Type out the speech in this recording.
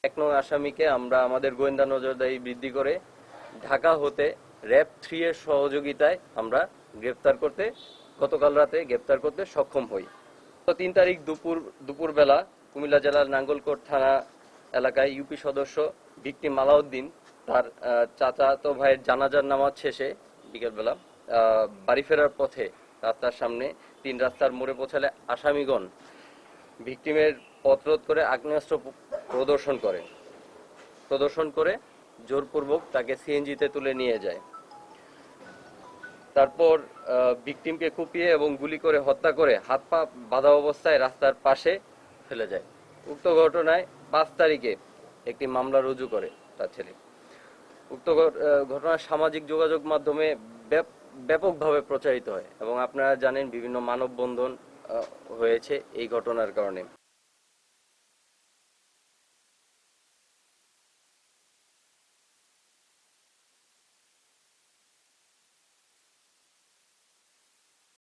এক নং আসামিকে আমরা আমাদের গোয়েন্দা নজরদারি বৃদ্ধি করে ঢাকা হতে র‍্যাব-3 এর সহযোগিতায় আমরা গতকাল রাতে গ্রেপ্তার করতে সক্ষম হই। ৩ তারিখ দুপুরবেলা কুমিল্লা জেলার নাঙ্গলকোট থানা এলাকায় ইউপি সদস্য ভিকটিম আলাউদ্দিন তার চাচাতো ভাইয়ের জানাজার নামাজ শেষে বিকেলবেলা বাড়ি ফেরার পথে রাস্তার সামনে ৩ রাস্তার মোড়ে পৌঁছালে আসামিগণ ভিকটিমের পথ রোধ করে আগ্নেয়াস্ত্র প্রদর্শন করে জোরপূর্বক তাকে সিএনজিতে তুলে নিয়ে যায়। তারপর ভিকটিমকে কুপিয়ে এবং গুলি করে হত্যা করে হাত পা বাঁধা অবস্থায় রাস্তার পাশে ফেলে যায়। উক্ত ঘটনায় ৫ তারিখে একটি মামলা রুজু করে তার ছেলে। উক্ত ঘটনা সামাজিক যোগাযোগ মাধ্যমে ব্যাপকভাবে প্রচারিত হয় এবং আপনারা জানেন বিভিন্ন মানববন্ধন হয়েছে এই ঘটনার কারণে।